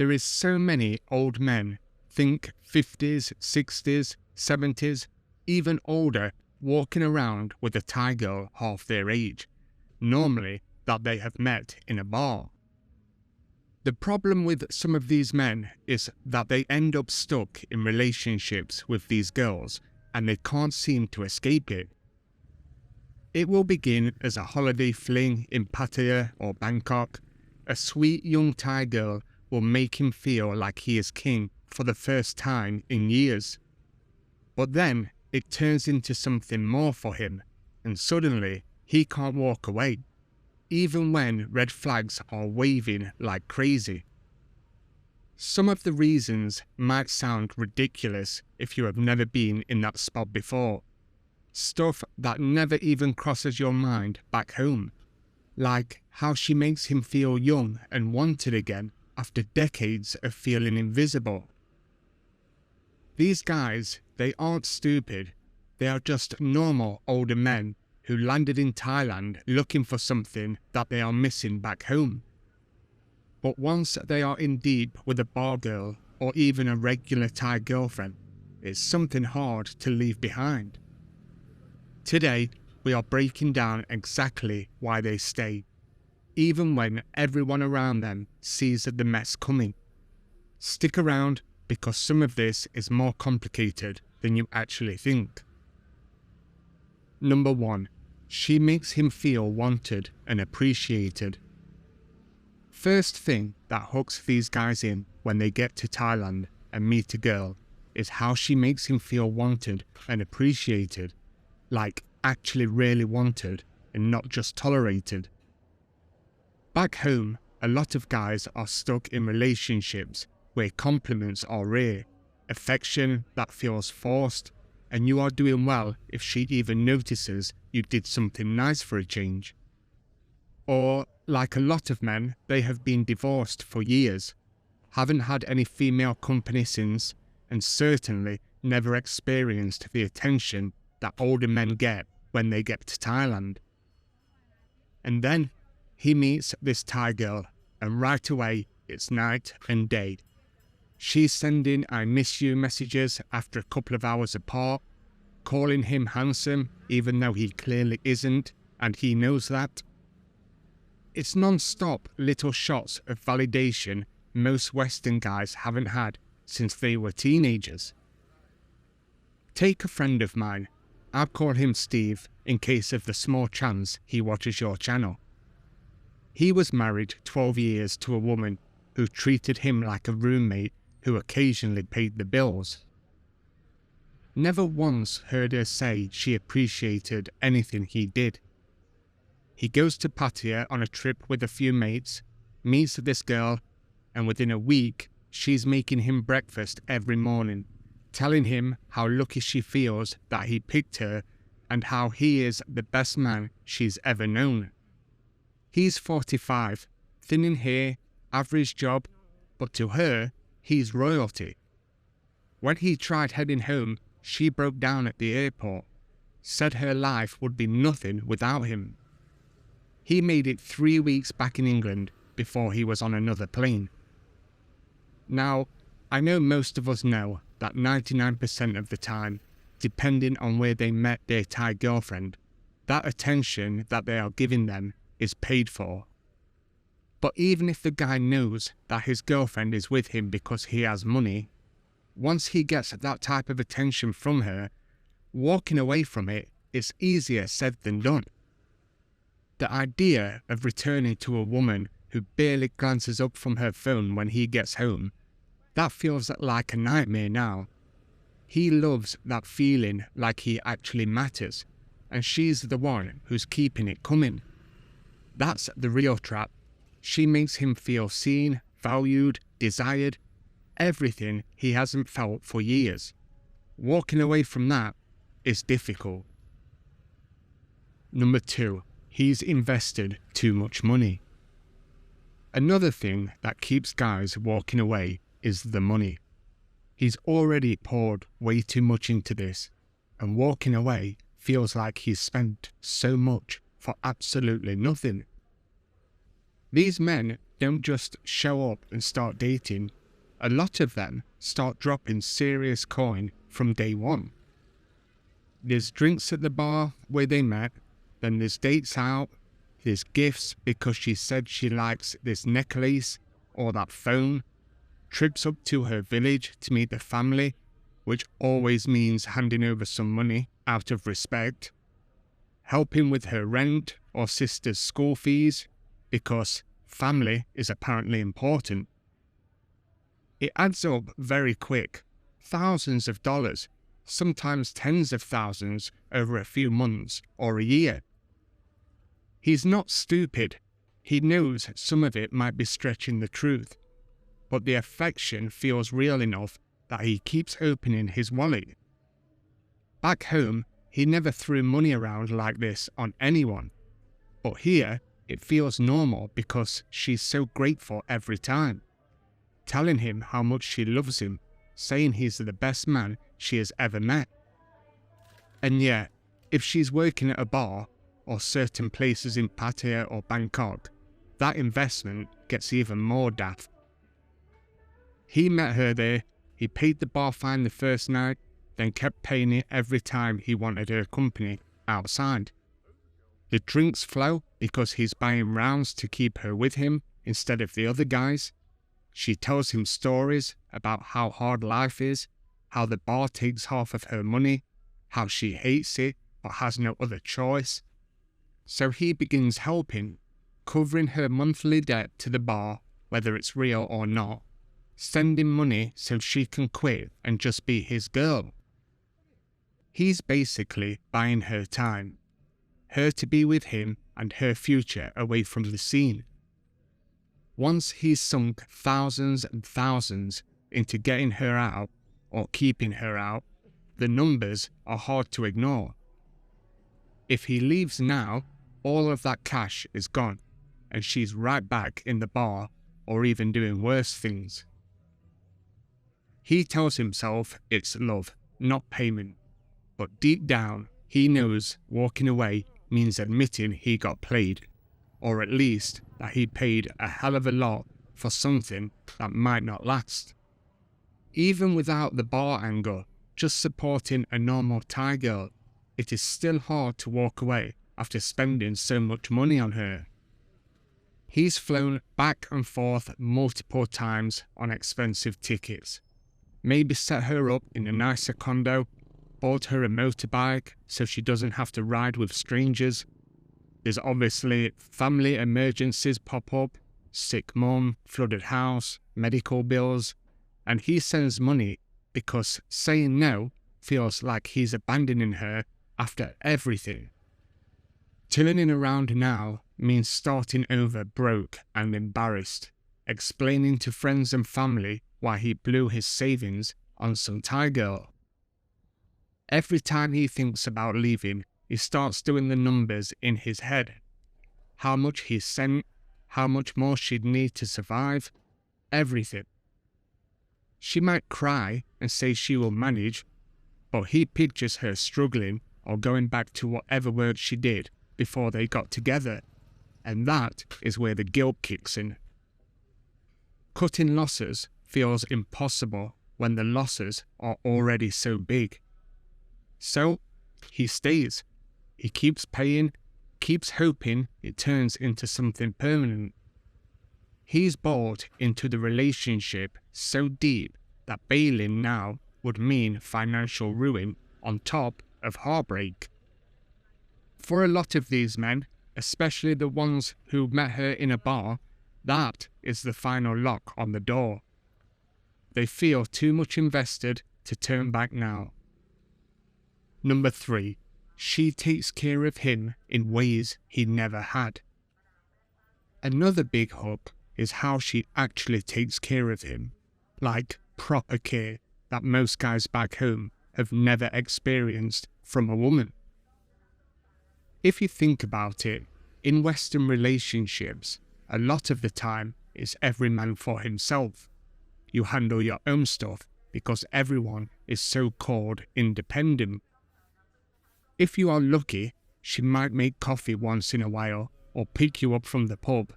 There is so many old men, think 50s, 60s, 70s, even older, walking around with a Thai girl half their age, normally that they have met in a bar. The problem with some of these men is that they end up stuck in relationships with these girls and they can't seem to escape it. It will begin as a holiday fling in Pattaya or Bangkok. A sweet young Thai girl will make him feel like he is king for the first time in years. But then it turns into something more for him, and suddenly he can't walk away, even when red flags are waving like crazy. Some of the reasons might sound ridiculous if you have never been in that spot before. Stuff that never even crosses your mind back home, like how she makes him feel young and wanted again after decades of feeling invisible. These guys, they aren't stupid, they are just normal older men who landed in Thailand looking for something that they are missing back home. But once they are in deep with a bar girl or even a regular Thai girlfriend, it's something hard to leave behind. Today, we are breaking down exactly why they stay, even when everyone around them sees the mess coming. Stick around because some of this is more complicated than you actually think. Number 1. She makes him feel wanted and appreciated. First thing that hooks these guys in when they get to Thailand and meet a girl is how she makes him feel wanted and appreciated, like actually really wanted and not just tolerated. Back home, a lot of guys are stuck in relationships where compliments are rare, affection that feels forced, and you are doing well if she even notices you did something nice for a change. Or, like a lot of men, they have been divorced for years, haven't had any female company since, and certainly never experienced the attention that older men get when they get to Thailand. And then he meets this Thai girl, and right away it's night and day. She's sending I miss you messages after a couple of hours apart, calling him handsome even though he clearly isn't, and he knows that. It's non-stop little shots of validation most Western guys haven't had since they were teenagers. Take a friend of mine. I'll call him Steve in case of the small chance he watches your channel. He was married 12 years to a woman who treated him like a roommate who occasionally paid the bills. Never once heard her say she appreciated anything he did. He goes to Pattaya on a trip with a few mates, meets this girl, and within a week she's making him breakfast every morning, telling him how lucky she feels that he picked her and how he is the best man she's ever known. He's 45, thin in hair, average job, but to her, he's royalty. When he tried heading home, she broke down at the airport, said her life would be nothing without him. He made it 3 weeks back in England before he was on another plane. Now, I know most of us know that 99% of the time, depending on where they met their Thai girlfriend, that attention that they are giving them is paid for. But even if the guy knows that his girlfriend is with him because he has money, once he gets that type of attention from her, walking away from it is easier said than done. The idea of returning to a woman who barely glances up from her phone when he gets home, that feels like a nightmare now. He loves that feeling like he actually matters, and she's the one who's keeping it coming. That's the real trap. She makes him feel seen, valued, desired, everything he hasn't felt for years. Walking away from that is difficult. Number 2, he's invested too much money. Another thing that keeps guys walking away is the money. He's already poured way too much into this, and walking away feels like he's spent so much for absolutely nothing. These men don't just show up and start dating. A lot of them start dropping serious coin from day one. There's drinks at the bar where they met, then there's dates out, there's gifts because she said she likes this necklace or that phone, trips up to her village to meet the family, which always means handing over some money out of respect, helping with her rent or sister's school fees because family is apparently important. It adds up very quick, thousands of dollars, sometimes tens of thousands over a few months or a year. He's not stupid. He knows some of it might be stretching the truth, but the affection feels real enough that he keeps opening his wallet. Back home, he never threw money around like this on anyone, but here it feels normal because she's so grateful every time, telling him how much she loves him, saying he's the best man she has ever met. And yet, if she's working at a bar or certain places in Pattaya or Bangkok, that investment gets even more daft. He met her there, he paid the bar fine the first night, then kept paying it every time he wanted her company outside. The drinks flow because he's buying rounds to keep her with him instead of the other guys. She tells him stories about how hard life is, how the bar takes half of her money, how she hates it but has no other choice. So he begins helping, covering her monthly debt to the bar, whether it's real or not, sending money so she can quit and just be his girl. He's basically buying her time, her to be with him and her future away from the scene. Once he's sunk thousands and thousands into getting her out or keeping her out, the numbers are hard to ignore. If he leaves now, all of that cash is gone, and she's right back in the bar or even doing worse things. He tells himself it's love, not payment, but deep down he knows walking away means admitting he got played, or at least that he paid a hell of a lot for something that might not last. Even without the bar angle, just supporting a normal Thai girl, it is still hard to walk away after spending so much money on her. He's flown back and forth multiple times on expensive tickets, maybe set her up in a nicer condo, bought her a motorbike so she doesn't have to ride with strangers. There's obviously family emergencies pop up, sick mum, flooded house, medical bills, and he sends money because saying no feels like he's abandoning her after everything. Turning around now means starting over broke and embarrassed, explaining to friends and family why he blew his savings on some Thai girl. Every time he thinks about leaving, he starts doing the numbers in his head. How much he sent, how much more she'd need to survive, everything. She might cry and say she will manage, but he pictures her struggling or going back to whatever work she did before they got together, and that is where the guilt kicks in. Cutting losses feels impossible when the losses are already so big. So, he stays. He keeps paying, keeps hoping it turns into something permanent. He's bought into the relationship so deep that bailing now would mean financial ruin on top of heartbreak. For a lot of these men, especially the ones who met her in a bar, that is the final lock on the door. They feel too much invested to turn back now. Number 3. She takes care of him in ways he never had. Another big hook is how she actually takes care of him, like proper care that most guys back home have never experienced from a woman. If you think about it, in Western relationships, a lot of the time it's every man for himself. You handle your own stuff because everyone is so-called independent. If you are lucky, she might make coffee once in a while or pick you up from the pub,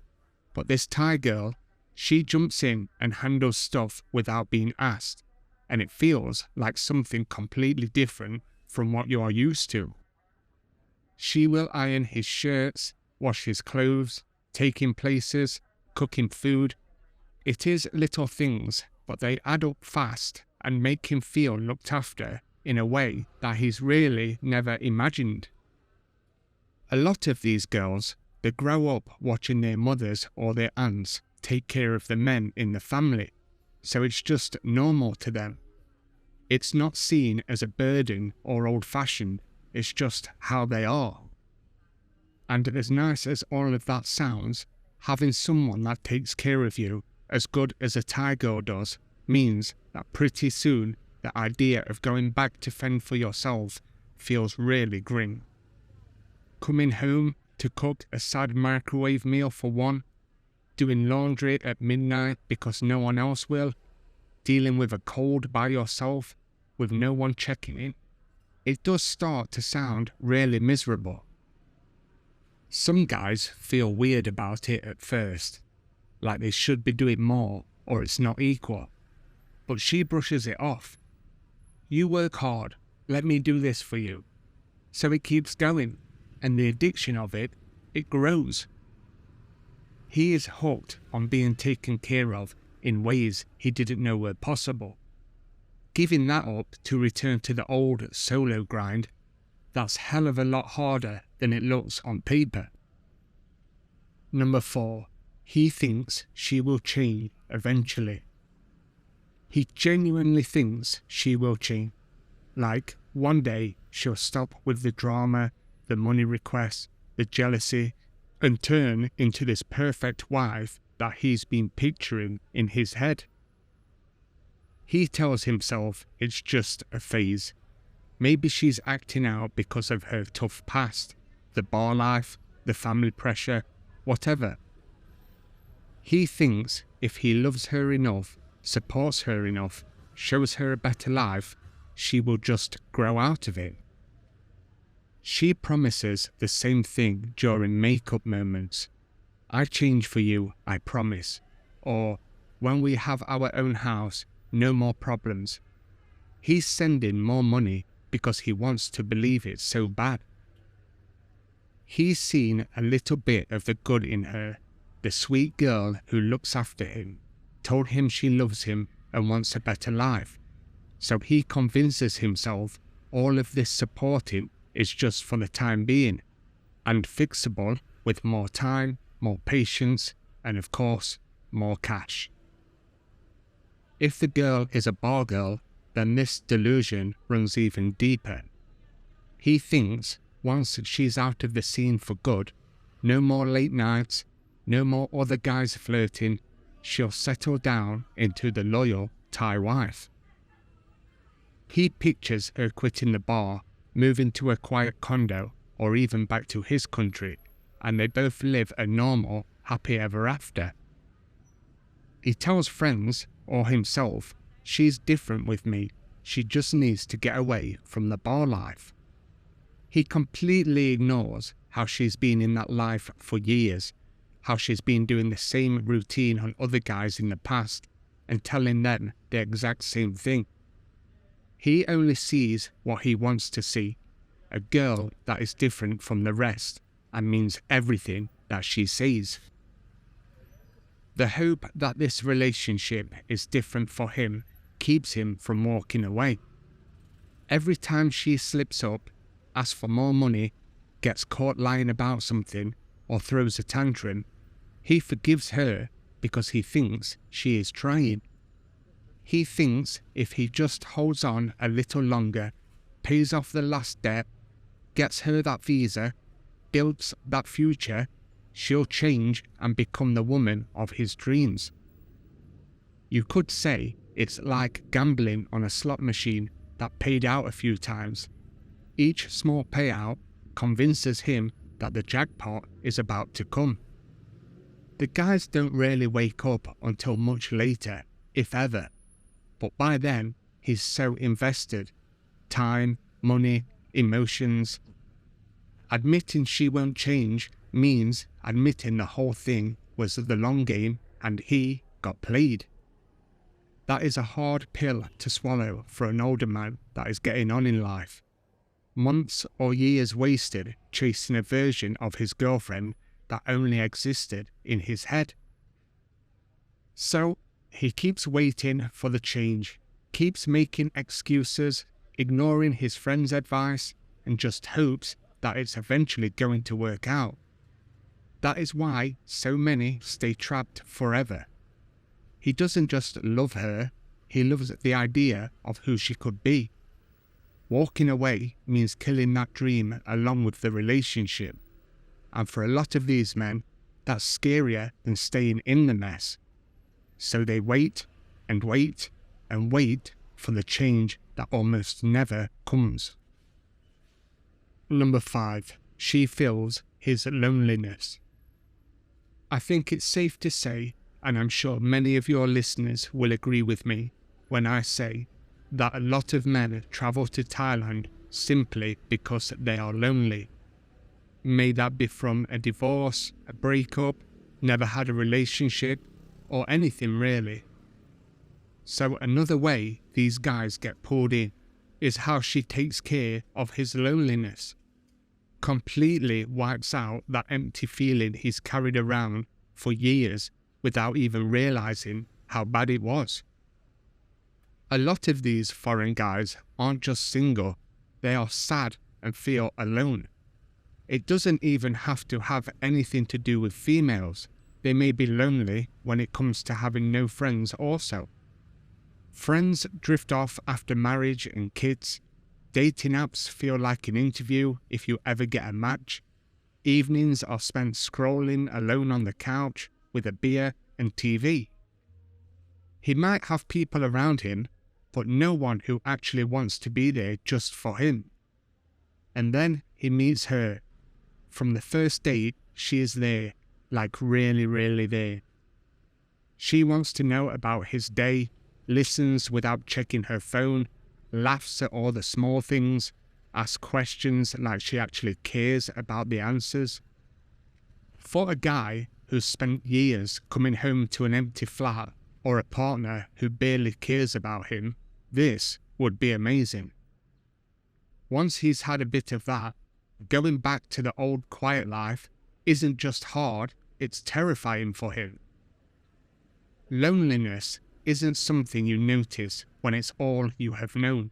but this Thai girl She jumps in and handles stuff without being asked, and it feels like something completely different from what you are used to. She will iron his shirts, wash his clothes, take him places, cook him food. It is little things, but they add up fast and make him feel looked after in a way that he's really never imagined. A lot of these girls, they grow up watching their mothers or their aunts take care of the men in the family, so it's just normal to them. It's not seen as a burden or old-fashioned, it's just how they are. And as nice as all of that sounds, having someone that takes care of you as good as a Thai girl does means that pretty soon the idea of going back to fend for yourself feels really grim. Coming home to cook a sad microwave meal for one, doing laundry at midnight because no one else will, dealing with a cold by yourself with no one checking in. It does start to sound really miserable. Some guys feel weird about it at first, like they should be doing more or it's not equal. But she brushes it off. You work hard, let me do this for you. So it keeps going, and the addiction of it grows. He is hooked on being taken care of in ways he didn't know were possible. Giving that up to return to the old solo grind, that's hell of a lot harder than it looks on paper. Number 4. He thinks she will change eventually. He genuinely thinks she will change. Like, one day she'll stop with the drama, the money requests, the jealousy, and turn into this perfect wife that he's been picturing in his head. He tells himself it's just a phase. Maybe she's acting out because of her tough past, the bar life, the family pressure, whatever. He thinks if he loves her enough, supports her enough, shows her a better life, she will just grow out of it. She promises the same thing during makeup moments. I change for you, I promise. Or, when we have our own house, no more problems. He's sending more money because he wants to believe it so bad. He's seen a little bit of the good in her, the sweet girl who looks after him, told him she loves him and wants a better life. So he convinces himself all of this supporting is just for the time being, and fixable with more time, more patience, and of course, more cash. If the girl is a bar girl, then this delusion runs even deeper. He thinks once she's out of the scene for good, no more late nights, no more other guys flirting, she'll settle down into the loyal Thai wife. He pictures her quitting the bar, moving to a quiet condo, or even back to his country, and they both live a normal, happy ever after. He tells friends, or himself, she's different with me, she just needs to get away from the bar life. He completely ignores how she's been in that life for years, how she's been doing the same routine on other guys in the past, and telling them the exact same thing. He only sees what he wants to see, a girl that is different from the rest and means everything that she sees. The hope that this relationship is different for him keeps him from walking away. Every time she slips up, asks for more money, gets caught lying about something, or throws a tantrum, he forgives her because he thinks she is trying. He thinks if he just holds on a little longer, pays off the last debt, gets her that visa, builds that future, she'll change and become the woman of his dreams. You could say it's like gambling on a slot machine that paid out a few times. Each small payout convinces him that the jackpot is about to come. The guys don't really wake up until much later, if ever. But by then, he's so invested. Time, money, emotions. Admitting she won't change means admitting the whole thing was the long game and he got played. That is a hard pill to swallow for an older man that is getting on in life. Months or years wasted chasing a version of his girlfriend that only existed in his head. So he keeps waiting for the change, keeps making excuses, ignoring his friend's advice, and just hopes that it's eventually going to work out. That is why so many stay trapped forever. He doesn't just love her, he loves the idea of who she could be. Walking away means killing that dream along with the relationship. And for a lot of these men, that's scarier than staying in the mess. So they wait and wait and wait for the change that almost never comes. Number 5. She feels his loneliness. I think it's safe to say, and I'm sure many of your listeners will agree with me when I say that a lot of men travel to Thailand simply because they are lonely. May that be from a divorce, a breakup, never had a relationship, or anything really. So another way these guys get pulled in is how she takes care of his loneliness. Completely wipes out that empty feeling he's carried around for years without even realizing how bad it was. A lot of these foreign guys aren't just single, they are sad and feel alone. It doesn't even have to have anything to do with females. They may be lonely when it comes to having no friends also. Friends drift off after marriage and kids. Dating apps feel like an interview if you ever get a match. Evenings are spent scrolling alone on the couch with a beer and TV. He might have people around him, but no one who actually wants to be there just for him. And then he meets her. From the first date, she is there, like really, really there. She wants to know about his day, listens without checking her phone, laughs at all the small things, asks questions like she actually cares about the answers. For a guy who's spent years coming home to an empty flat or a partner who barely cares about him, this would be amazing. Once he's had a bit of that, going back to the old quiet life isn't just hard, it's terrifying for him. Loneliness isn't something you notice when it's all you have known.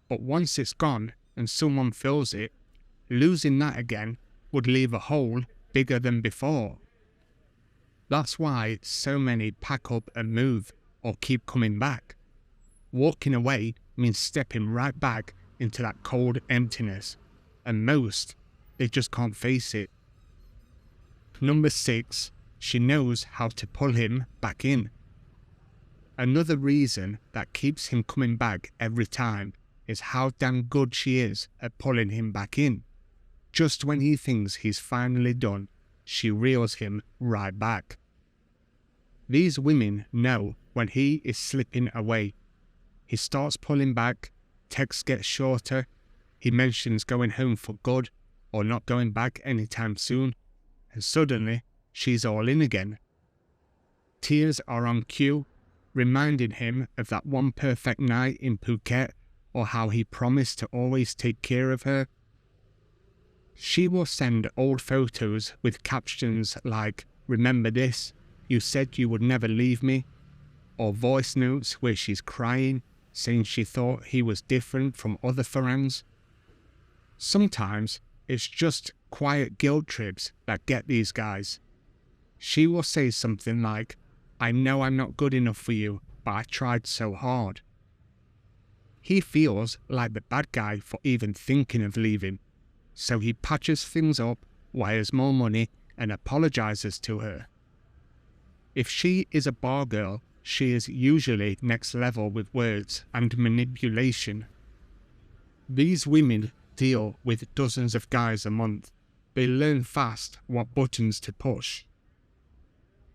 But once it's gone and someone fills it, losing that again would leave a hole bigger than before. That's why so many pack up and move or keep coming back. Walking away means stepping right back into that cold emptiness, and most, they just can't face it. Number 6, she knows how to pull him back in. Another reason that keeps him coming back every time is how damn good she is at pulling him back in. Just when he thinks he's finally done, she reels him right back. These women know when he is slipping away. He starts pulling back, texts get shorter, he mentions going home for good or not going back anytime soon, and suddenly she's all in again. Tears are on cue, reminding him of that one perfect night in Phuket or how he promised to always take care of her. She will send old photos with captions like, "Remember this, you said you would never leave me," or voice notes where she's crying, saying she thought he was different from other Farans. Sometimes it's just quiet guilt trips that get these guys. She will say something like, "I know I'm not good enough for you, but I tried so hard." He feels like the bad guy for even thinking of leaving, so he patches things up, wires more money, and apologizes to her. If she is a bar girl, she is usually next level with words and manipulation. These women deal with dozens of guys a month. They learn fast what buttons to push.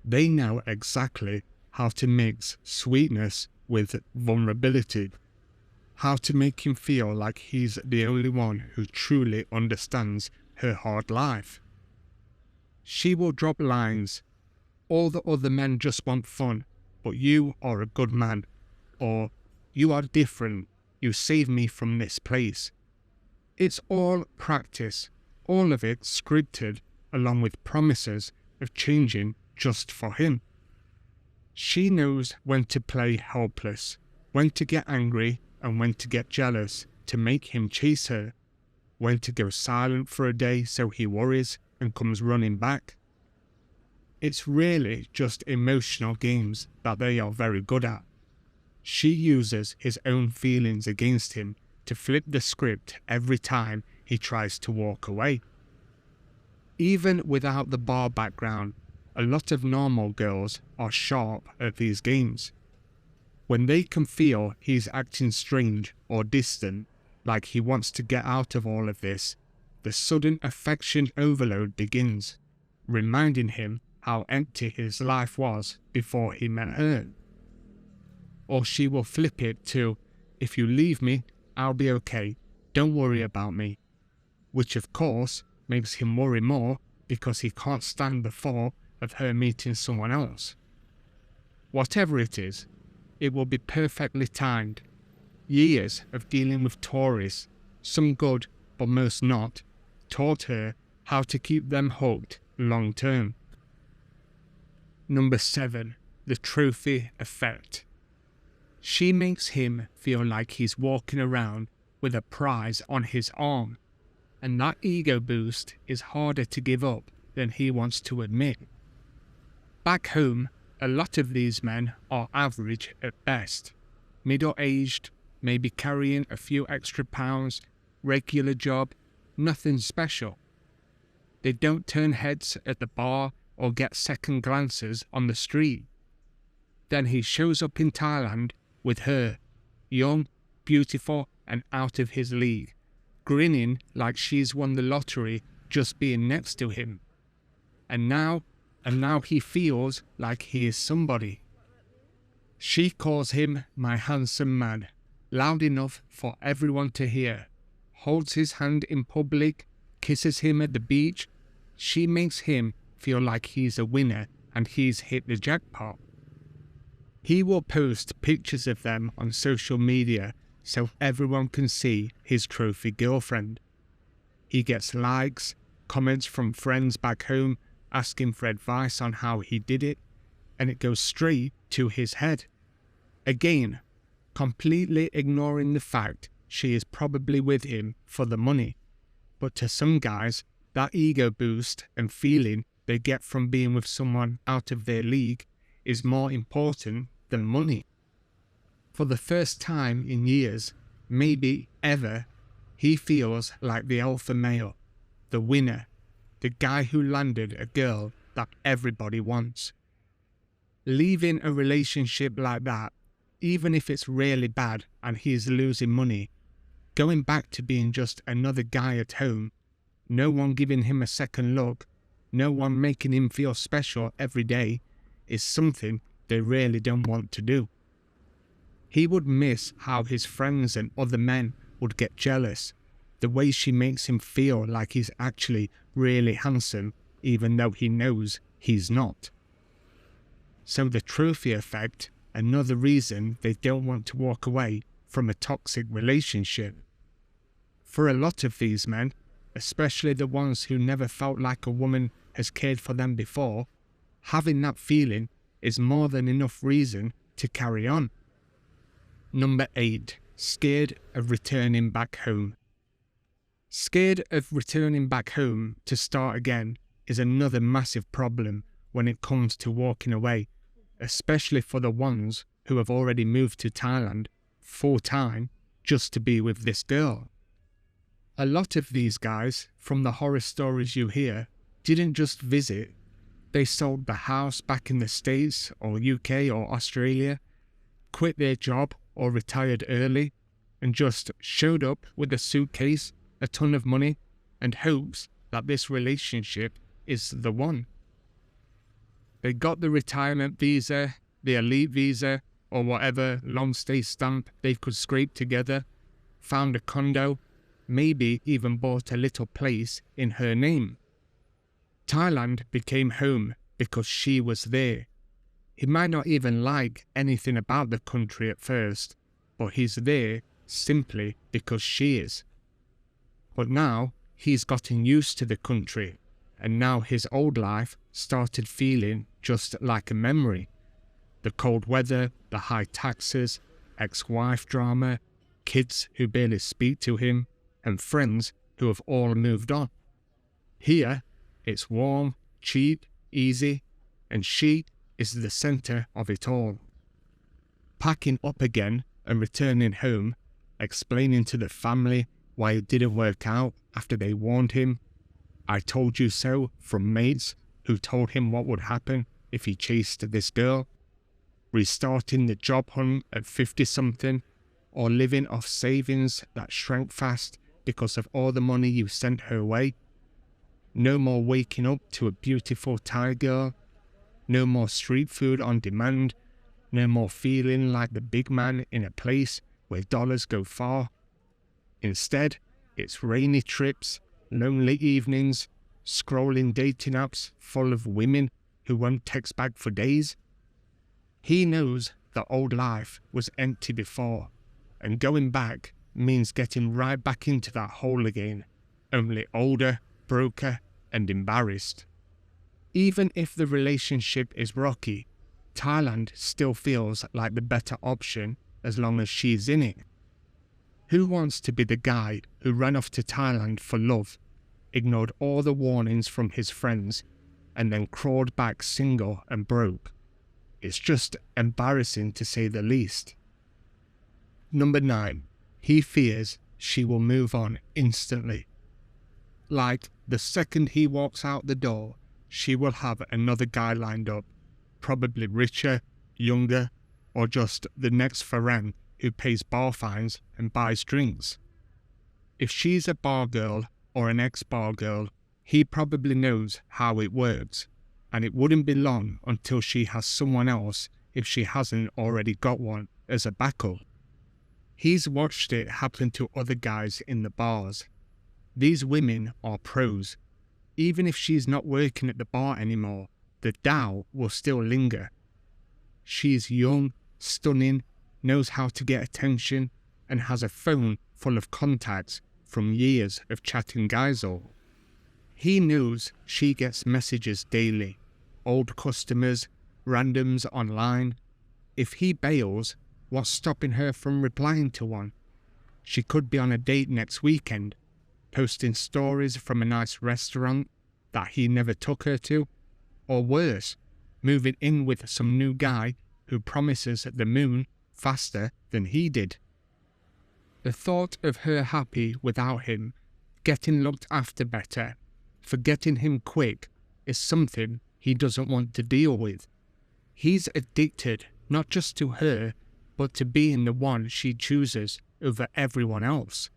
They know exactly how to mix sweetness with vulnerability, how to make him feel like he's the only one who truly understands her hard life. She will drop lines, All the other men just want fun, but you are a good man. Or, you are different, you saved me from this place. It's all practice, all of it scripted, along with promises of changing just for him. She knows when to play helpless, when to get angry and when to get jealous to make him chase her, when to go silent for a day so he worries and comes running back. It's really just emotional games that they are very good at. She uses his own feelings against him to flip the script every time he tries to walk away. Even without the bar background, a lot of normal girls are sharp at these games. When they can feel he's acting strange or distant, like he wants to get out of all of this, the sudden affection overload begins, reminding him how empty his life was before he met her. Or she will flip it to, if you leave me, I'll be okay, don't worry about me. Which of course makes him worry more because he can't stand the thought of her meeting someone else. Whatever it is, it will be perfectly timed. Years of dealing with tourists, some good but most not, taught her how to keep them hooked long term. Number 7. The trophy effect. She makes him feel like he's walking around with a prize on his arm, and that ego boost is harder to give up than he wants to admit. Back home, a lot of these men are average at best, middle-aged, maybe carrying a few extra pounds, regular job, nothing special. They don't turn heads at the bar or get second glances on the street. Then he shows up in Thailand with her, young, beautiful and out of his league, grinning like she's won the lottery just being next to him. And now he feels like he is somebody. She calls him my handsome man, loud enough for everyone to hear, holds his hand in public, kisses him at the beach. She makes him feel like he's a winner and he's hit the jackpot. He will post pictures of them on social media so everyone can see his trophy girlfriend. He gets likes, comments from friends back home asking for advice on how he did it, and it goes straight to his head. Again, completely ignoring the fact she is probably with him for the money. But to some guys, that ego boost and feeling they get from being with someone out of their league is more important than money. For the first time in years, maybe ever, he feels like the alpha male, the winner, the guy who landed a girl that everybody wants. Leaving a relationship like that, even if it's really bad and he is losing money, going back to being just another guy at home, no one giving him a second look, no one making him feel special every day, is something they really don't want to do. He would miss how his friends and other men would get jealous, the way she makes him feel like he's actually really handsome, even though he knows he's not. So the trophy effect, another reason they don't want to walk away from a toxic relationship. For a lot of these men, especially the ones who never felt like a woman has cared for them before, having that feeling is more than enough reason to carry on. Number 8. Scared of returning back home. Scared of returning back home to start again is another massive problem when it comes to walking away, especially for the ones who have already moved to Thailand full-time just to be with this girl. A lot of these guys, from the horror stories you hear, didn't just visit. They sold the house back in the States or UK or Australia, quit their job or retired early, and just showed up with a suitcase, a ton of money, and hopes that this relationship is the one. They got the retirement visa, the elite visa, or whatever long stay stamp they could scrape together, found a condo, maybe even bought a little place in her name. Thailand became home, because she was there. He might not even like anything about the country at first, but he's there simply because she is. But now he's gotten used to the country, and now his old life started feeling just like a memory. The cold weather, the high taxes, ex-wife drama, kids who barely speak to him, and friends who have all moved on. Here, it's warm, cheap, easy, and she is the centre of it all. Packing up again and returning home, explaining to the family why it didn't work out after they warned him. I told you so from mates who told him what would happen if he chased this girl. Restarting the job hunt at 50-something, or living off savings that shrank fast because of all the money you sent her way. No more waking up to a beautiful Thai girl. No more street food on demand. No more feeling like the big man in a place where dollars go far. Instead, it's rainy trips, lonely evenings, scrolling dating apps full of women who won't text back for days. He knows the old life was empty before, and going back means getting right back into that hole again, only older, broker, and embarrassed. Even if the relationship is rocky, Thailand still feels like the better option as long as she's in it. Who wants to be the guy who ran off to Thailand for love, ignored all the warnings from his friends, and then crawled back single and broke? It's just embarrassing to say the least. Number 9. He fears she will move on instantly. Like the second he walks out the door, she will have another guy lined up, probably richer, younger, or just the next Farang who pays bar fines and buys drinks. If she's a bar girl or an ex-bar girl, he probably knows how it works, and it wouldn't be long until she has someone else if she hasn't already got one as a backup. He's watched it happen to other guys in the bars. These women are pros. Even if she's not working at the bar anymore, the Tao will still linger. She's young, stunning, knows how to get attention, and has a phone full of contacts from years of chatting guys all. He knows she gets messages daily, old customers, randoms online. If he bails, what's stopping her from replying to one? She could be on a date next weekend, posting stories from a nice restaurant that he never took her to, or worse, moving in with some new guy who promises the moon faster than he did. The thought of her happy without him, getting looked after better, forgetting him quick, is something he doesn't want to deal with. He's addicted not just to her, but to being the one she chooses over everyone else.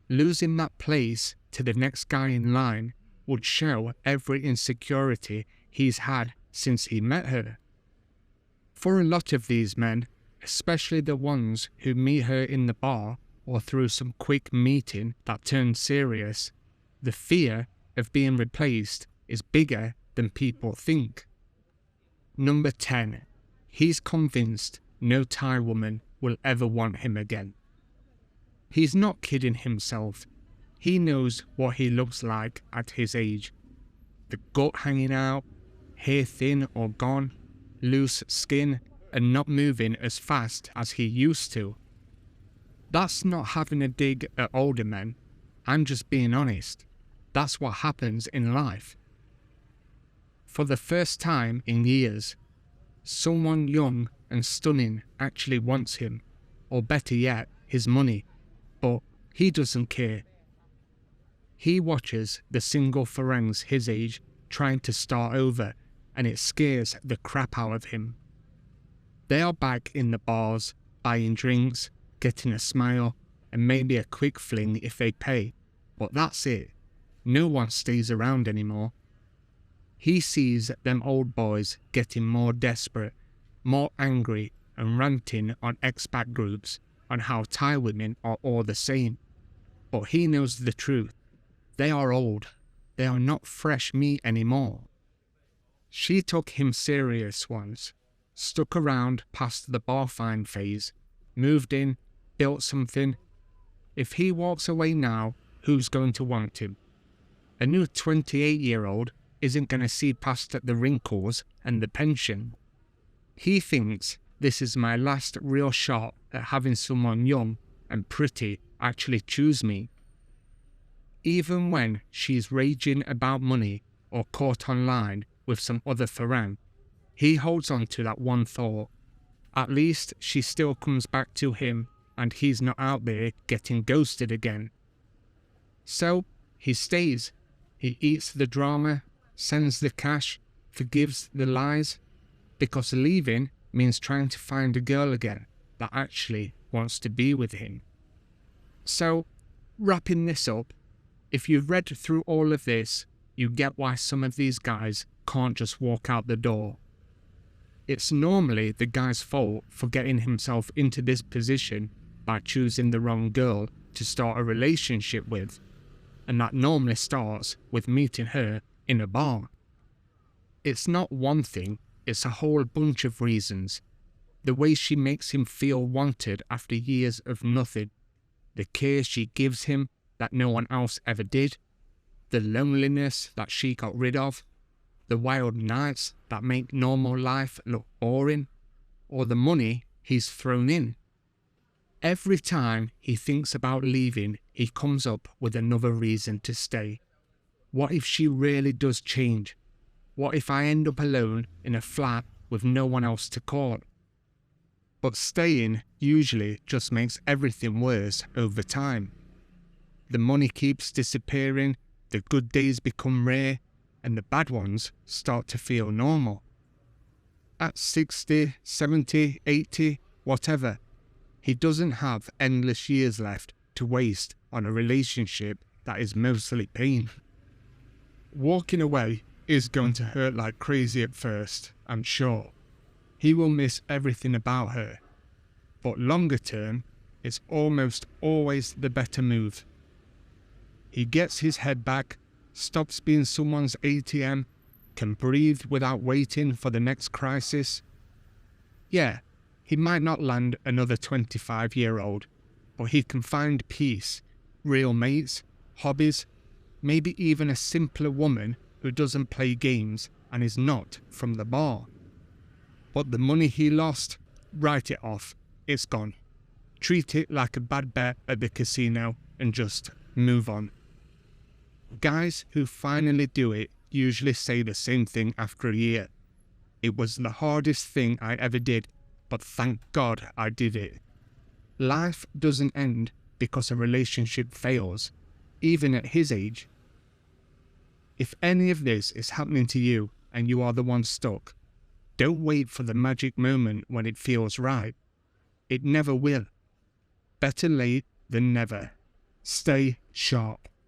Losing that place to the next guy in line would show every insecurity he's had since he met her. For a lot of these men, especially the ones who meet her in the bar or through some quick meeting that turns serious, the fear of being replaced is bigger than people think. Number 10. He's convinced no Thai woman will ever want him again. He's not kidding himself. He knows what he looks like at his age. The gut hanging out, hair thin or gone, loose skin, and not moving as fast as he used to. That's not having a dig at older men. I'm just being honest. That's what happens in life. For the first time in years, someone young and stunning actually wants him, or better yet, his money, but he doesn't care. He watches the single Farangs his age trying to start over, and it scares the crap out of him. They are back in the bars, buying drinks, getting a smile, and maybe a quick fling if they pay, but that's it. No one stays around anymore. He sees them old boys getting more desperate, more angry, and ranting on expat groups on how Thai women are all the same. But he knows the truth. They are old. They are not fresh meat anymore. She took him serious once, stuck around past the bar fine phase, moved in, built something. If he walks away now, who's going to want him? A new 28-year-old isn't going to see past the wrinkles and the pension. He thinks this is my last real shot at having someone young and pretty actually choose me. Even when she's raging about money or caught online with some other Farang, he holds on to that one thought. At least she still comes back to him and he's not out there getting ghosted again. So he stays. He eats the drama, sends the cash, forgives the lies, because leaving means trying to find a girl again that actually wants to be with him. So, wrapping this up, if you've read through all of this, you get why some of these guys can't just walk out the door. It's normally the guy's fault for getting himself into this position by choosing the wrong girl to start a relationship with, and that normally starts with meeting her in a bar. It's not one thing, it's a whole bunch of reasons. The way she makes him feel wanted after years of nothing, the care she gives him that no one else ever did, the loneliness that she got rid of, the wild nights that make normal life look boring, or the money he's thrown in. Every time he thinks about leaving, he comes up with another reason to stay. What if she really does change? What if I end up alone in a flat with no one else to call? But staying usually just makes everything worse over time. The money keeps disappearing, the good days become rare, and the bad ones start to feel normal. At 60, 70, 80, whatever, he doesn't have endless years left to waste on a relationship that is mostly pain. Walking away is going to hurt like crazy at first, I'm sure. He will miss everything about her. But longer term, it's almost always the better move. He gets his head back, stops being someone's ATM, can breathe without waiting for the next crisis. Yeah, he might not land another 25-year-old, but he can find peace, real mates, hobbies, maybe even a simpler woman who doesn't play games and is not from the bar. But the money he lost, write it off, it's gone. Treat it like a bad bet at the casino and just move on. Guys who finally do it usually say the same thing after a year. It was the hardest thing I ever did, but thank God I did it. Life doesn't end because a relationship fails, even at his age. If any of this is happening to you and you are the one stuck, don't wait for the magic moment when it feels right. It never will. Better late than never. Stay sharp.